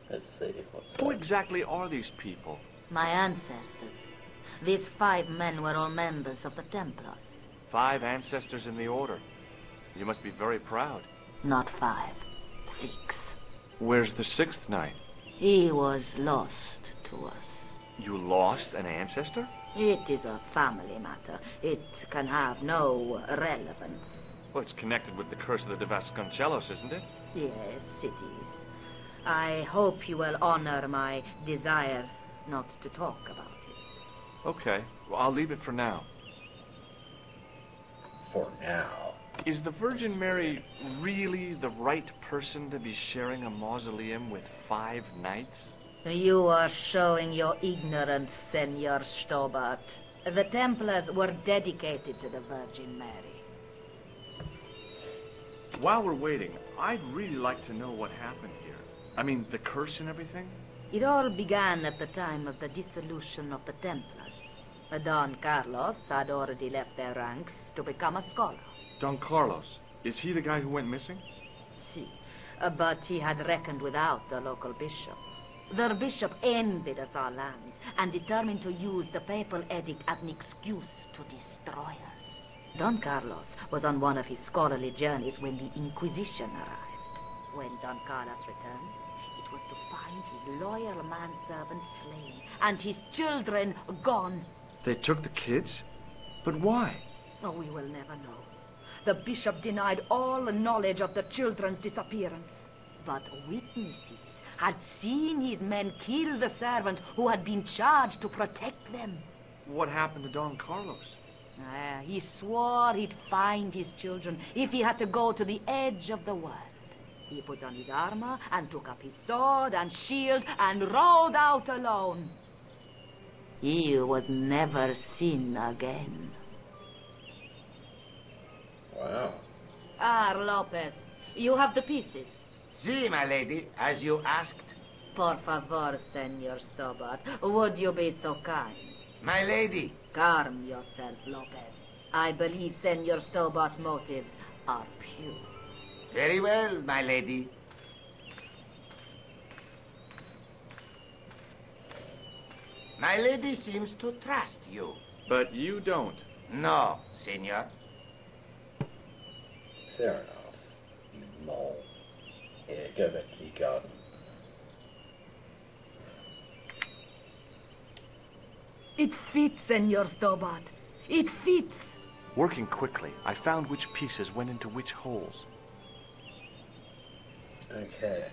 Let's see, what's Who that? exactly are these people? My ancestors. These 5 men were all members of the Templars. 5 ancestors in the Order. You must be very proud. Not 5. 6. Where's the 6th knight? He was lost to us. You lost an ancestor? It is a family matter. It can have no relevance. Well, it's connected with the curse of the De Vasconcelos, isn't it? Yes, it is. I hope you will honor my desire not to talk about it. Okay, well, I'll leave it for now. For now. Is the Virgin Mary really the right person to be sharing a mausoleum with 5 knights? You are showing your ignorance, Senor Stobart. The Templars were dedicated to the Virgin Mary. While we're waiting, I'd really like to know what happened here. I mean, the curse and everything? It all began at the time of the dissolution of the Templars. Don Carlos had already left their ranks to become a scholar. Don Carlos, is he the guy who went missing? Si, but he had reckoned without the local bishop. The bishop envied us our land and determined to use the papal edict as an excuse to destroy us. Don Carlos was on one of his scholarly journeys when the Inquisition arrived. When Don Carlos returned, it was to find his loyal manservant slain and his children gone. They took the kids? But why? Oh, we will never know. The bishop denied all knowledge of the children's disappearance. But witnesses had seen his men kill the servant who had been charged to protect them. What happened to Don Carlos? He swore he'd find his children if he had to go to the edge of the world. He put on his armor and took up his sword and shield and rode out alone. He was never seen again. Wow. Lopez, you have the pieces. Si, my lady, as you asked. Por favor, Senor Stobart, would you be so kind? My lady. Calm yourself, Lopez. I believe Senor Stobart's motives are pure. Very well, my lady. My lady seems to trust you. But you don't. No, senor. Fair enough, you mole. Yeah, go back to your garden. It fits, Senor Stobart. It fits. Working quickly, I found which pieces went into which holes. Okay.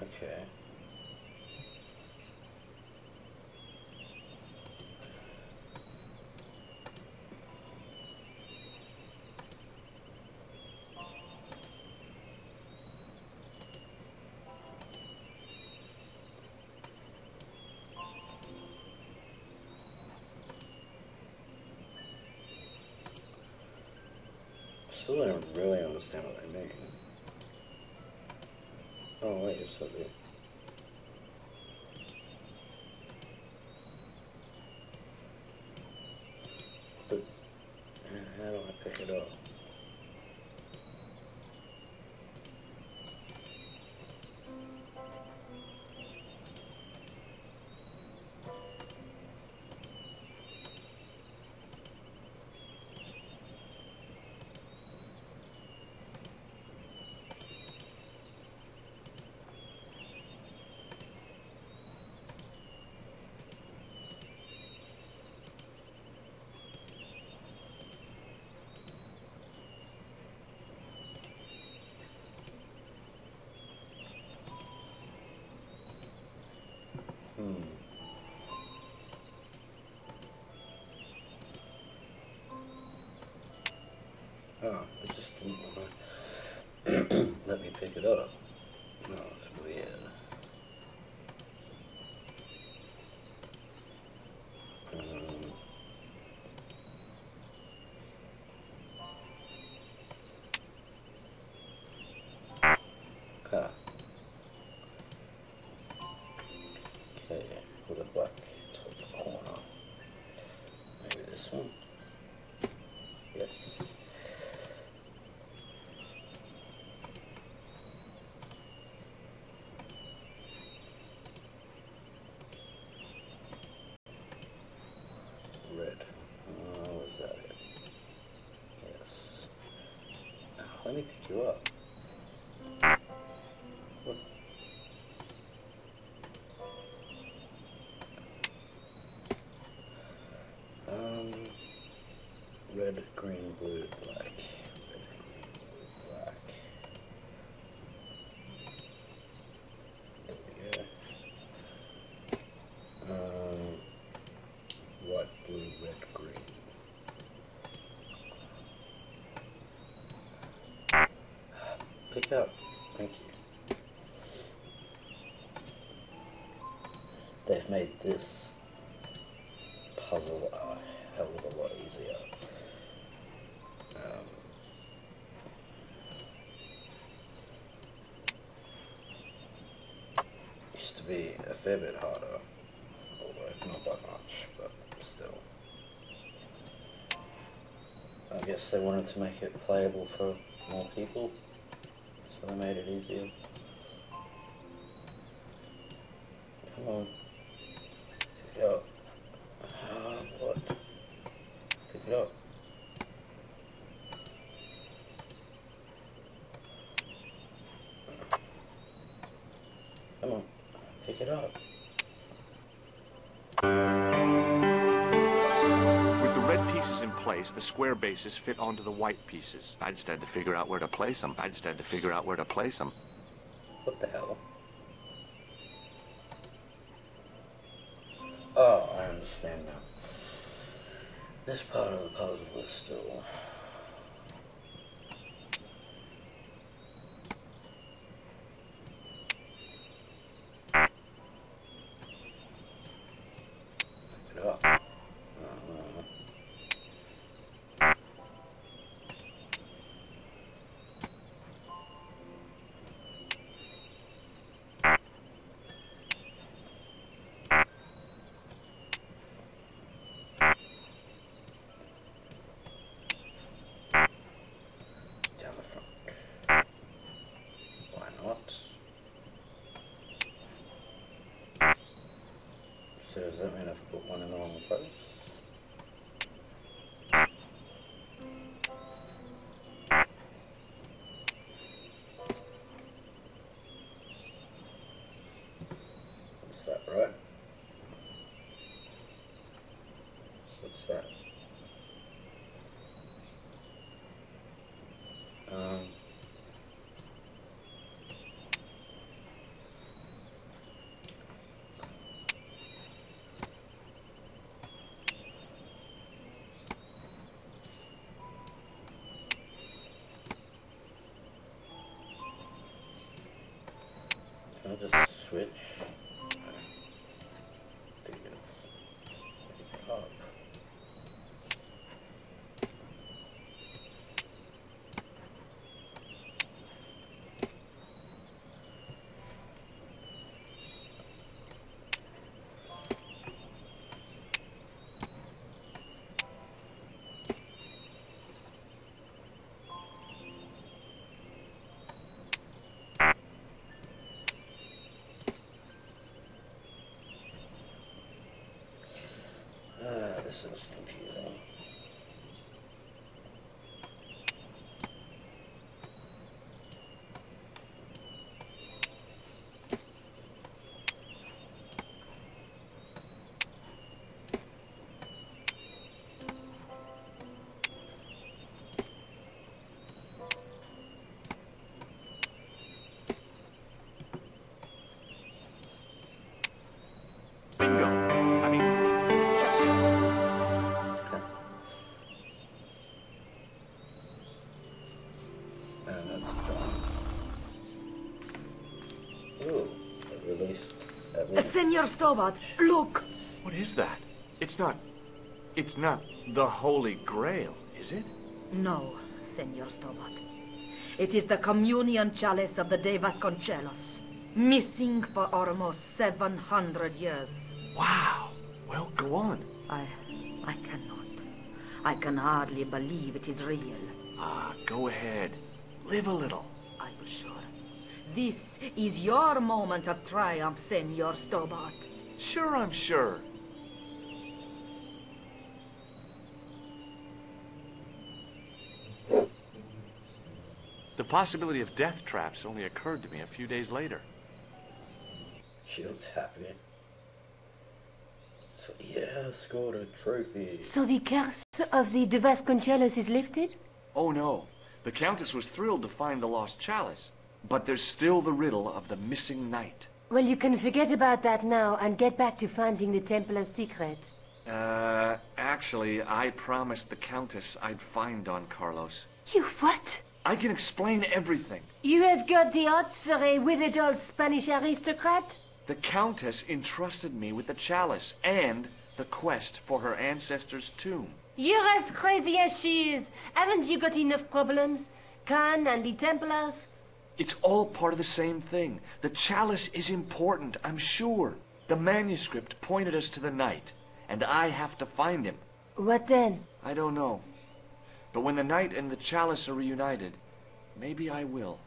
Okay. Still don't really understand what they mean. Oh wait, it's up there. But how do I pick it up? Oh, it just didn't want to let me pick it up. Oh, it's weird. Let me pick you up. What? Red, green, blue, black. Red, green, blue, black. There we go. White, blue, red, green. Pick up. Thank you. They've made this puzzle a hell of a lot easier. Used to be a fair bit harder, although not by much, but still. I guess they wanted to make it playable for more people, so they made it easier. Come on. Pick it up. What? Pick it up. Come on. Pick it up. With the red pieces in place, the square bases fit onto the white pieces. I just had to figure out where to place them. What the hell? Oh, I understand now. This part of the puzzle is still... Pick it up. Down the front. Why not? So does that mean I've put one in the wrong place? What's that, right? What's that? Can I just switch? Pick it up. This is confusing. Bingo. I mean, And that's done. Ooh, it released at least. Senor Stobart, look! what is that? It's not the Holy Grail, is it? No, Senor Stobart. It is the communion chalice of the De Vasconcelos, missing for almost 700 years. Wow. Well, go on. I cannot. I can hardly believe it is real. Go ahead. Live a little. I'm sure. This is your moment of triumph, Senor Stobart. Sure, I'm sure. The possibility of death traps only occurred to me a few days later. She looked happy. So, yeah, scored a trophy. So the curse of the De Vasconcelos is lifted? Oh no, the Countess was thrilled to find the lost chalice. But there's still the riddle of the missing knight. Well, you can forget about that now and get back to finding the Templar's secret. Actually, I promised the Countess I'd find Don Carlos. You what? I can explain everything. You have got the odds for a withered old Spanish aristocrat? The Countess entrusted me with the chalice and the quest for her ancestor's tomb. You're as crazy as she is. Haven't you got enough problems? Khan and the Templars? It's all part of the same thing. The chalice is important, I'm sure. The manuscript pointed us to the knight, and I have to find him. What then? I don't know. But when the knight and the chalice are reunited, maybe I will.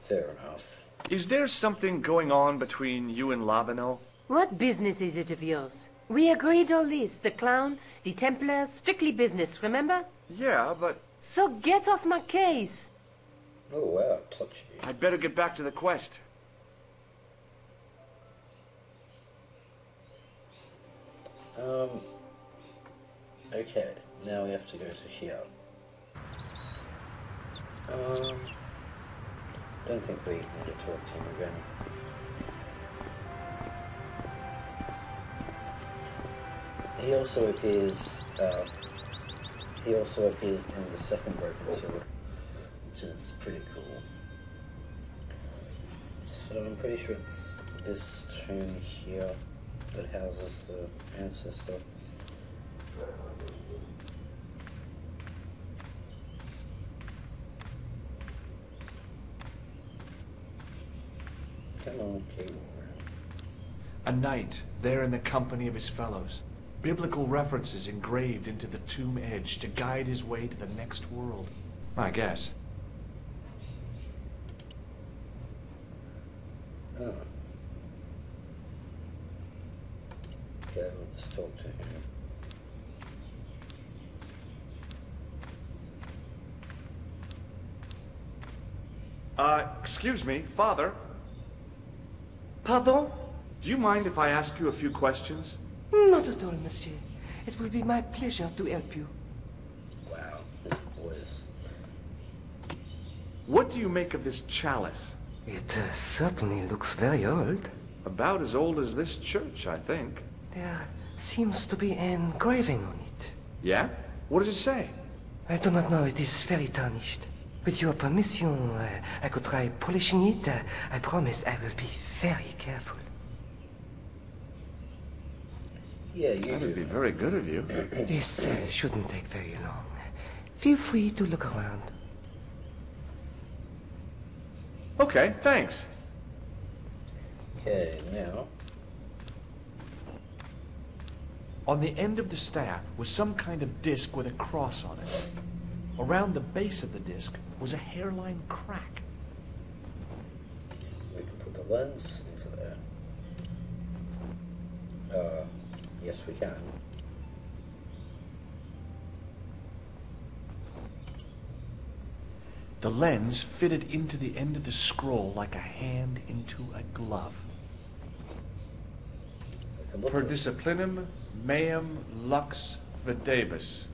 Fair enough. Is there something going on between you and Lavino? What business is it of yours? We agreed all this. The clown, the Templars, strictly business, remember? Yeah, but So get off my case. Oh, wow, touchy. I'd better get back to the quest. Okay, now we have to go to here. Don't think we need to talk to him again. He also appears in the second Broken Sword, which is pretty cool. So I'm pretty sure it's this tomb here that houses the ancestor. Come on, keep A knight, there in the company of his fellows. Biblical references engraved into the tomb edge to guide his way to the next world. I guess. Oh. Okay, let's talk to him. Excuse me, Father. Pardon? Do you mind if I ask you a few questions? Not at all, monsieur. It will be my pleasure to help you. Wow, his voice. What do you make of this chalice? It certainly looks very old. About as old as this church, I think. There seems to be an engraving on it. Yeah? What does it say? I do not know. It is very tarnished. With your permission, I could try polishing it. I promise I will be very careful. Yeah, you That do. would be very good of you. This shouldn't take very long. Feel free to look around. Okay, thanks. Okay, now. On the end of the staff was some kind of disc with a cross on it. Around the base of the disc was a hairline crack. We can put the lens into there. Yes, we can. The lens fitted into the end of the scroll like a hand into a glove. We can look Per at it. disciplinum meum lux videbus.